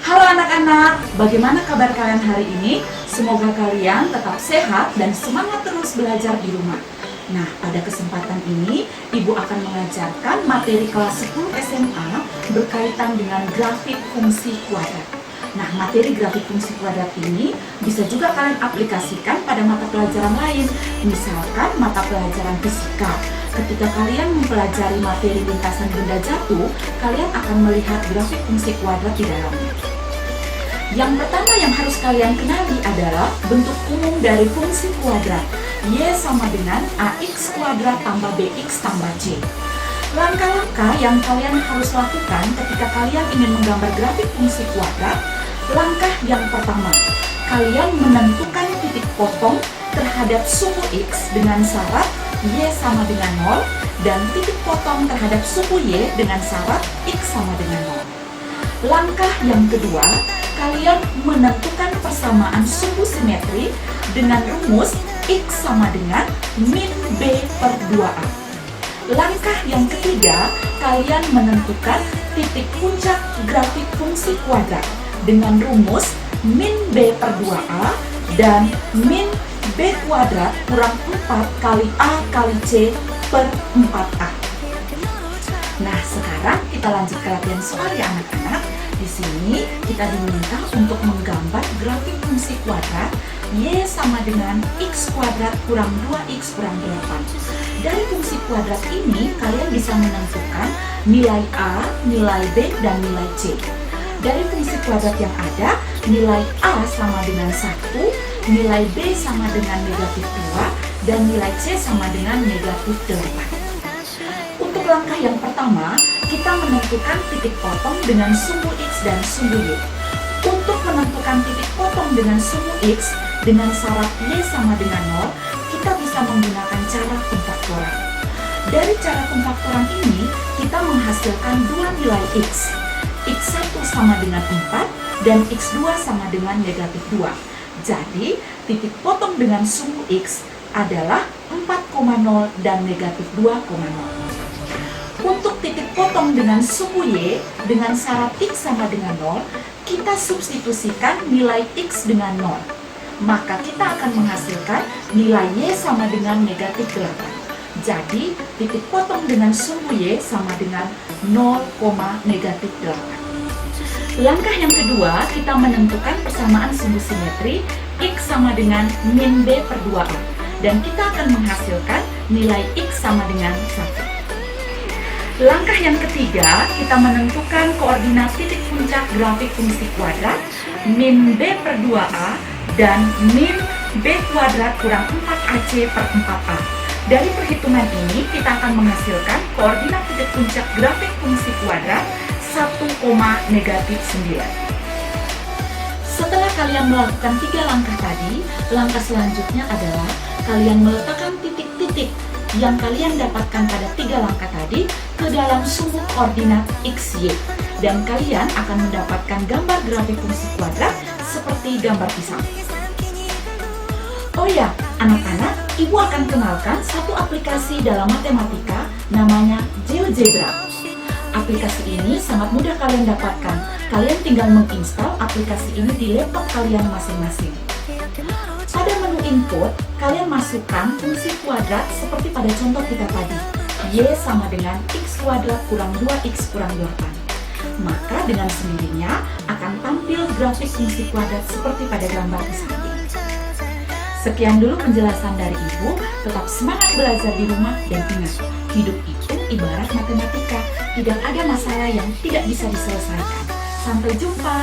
Halo anak-anak, bagaimana kabar kalian hari ini? Semoga kalian tetap sehat dan semangat terus belajar di rumah. Nah, pada kesempatan ini, Ibu akan mengajarkan materi kelas 10 SMA berkaitan dengan grafik fungsi kuadrat. Nah, materi grafik fungsi kuadrat ini bisa juga kalian aplikasikan pada mata pelajaran lain. Misalkan mata pelajaran fisika. Ketika kalian mempelajari materi lintasan benda jatuh, kalian akan melihat grafik fungsi kuadrat di dalamnya. Yang pertama yang harus kalian kenali adalah bentuk umum dari fungsi kuadrat. Y sama dengan AX kuadrat tambah BX tambah C. Langkah-langkah yang kalian harus lakukan ketika kalian ingin menggambar grafik fungsi kuadrat. Langkah yang pertama, kalian menentukan titik potong terhadap suku X dengan syarat Y sama dengan 0 dan titik potong terhadap suku Y dengan syarat X sama dengan 0. Langkah yang kedua, kalian menentukan persamaan suku simetri dengan rumus X sama dengan min B per 2A. Langkah yang ketiga, kalian menentukan titik puncak grafik fungsi kuadrat dengan rumus min B per 2A dan min B kuadrat kurang 4 kali A kali C per 4A. Nah, sekarang kita lanjut ke latihan soal ya anak-anak. Di sini kita diminta untuk menggambar grafik fungsi kuadrat Y sama dengan X kuadrat kurang 2X kurang 8. Dari fungsi kuadrat ini, kalian bisa menentukan nilai A, nilai B, dan nilai C. Dari fungsi kuadrat yang ada, nilai A sama dengan 1, nilai B sama dengan negatif 2, dan nilai C sama dengan negatif 8. Untuk langkah yang pertama, kita menentukan titik potong dengan sumbu X dan sumbu Y. Untuk menentukan titik potong dengan sumbu X dengan syarat Y sama dengan 0, kita bisa menggunakan cara pemfaktoran. Dari cara pemfaktoran ini, kita menghasilkan dua nilai X. X1 sama dengan 4 dan X2 sama dengan negatif 2. Jadi, titik potong dengan sumbu X adalah 4,0 dan negatif 2,0. Untuk titik potong dengan suku Y dengan syarat X sama dengan 0, kita substitusikan nilai X dengan 0. Maka kita akan menghasilkan nilai Y sama dengan negatif 8. Jadi, titik potong dengan suku Y sama dengan 0, negatif 8. Langkah yang kedua, kita menentukan persamaan sumbu simetri X sama dengan min B per 2A. Dan kita akan menghasilkan nilai X sama dengan 1. Langkah yang ketiga, kita menentukan koordinat titik puncak grafik fungsi kuadrat min B per 2A dan min B kuadrat kurang 4AC per 4A. Dari perhitungan ini, kita akan menghasilkan koordinat titik puncak grafik fungsi kuadrat 1, negatif 9. Setelah kalian melakukan 3 langkah tadi, langkah selanjutnya adalah kalian meletakkan titik-titik yang kalian dapatkan pada 3 langkah tadi ke dalam sumbu koordinat X, Y. Dan kalian akan mendapatkan gambar grafik fungsi kuadrat seperti gambar pisang. Oh ya, anak-anak, Ibu akan kenalkan satu aplikasi dalam matematika namanya GeoGebra. Aplikasi ini sangat mudah kalian dapatkan. Kalian tinggal menginstal aplikasi ini di laptop kalian masing-masing. Pada menu input, kalian masukkan fungsi kuadrat seperti pada contoh kita tadi. Y sama dengan X kuadrat kurang 2X kurang 8. Maka dengan sendirinya akan tampil grafik fungsi kuadrat seperti pada gambar di samping. Sekian dulu penjelasan dari Ibu. Tetap semangat belajar di rumah dan ingat, hidup itu ibarat matematika. Tidak ada masalah yang tidak bisa diselesaikan. Sampai jumpa.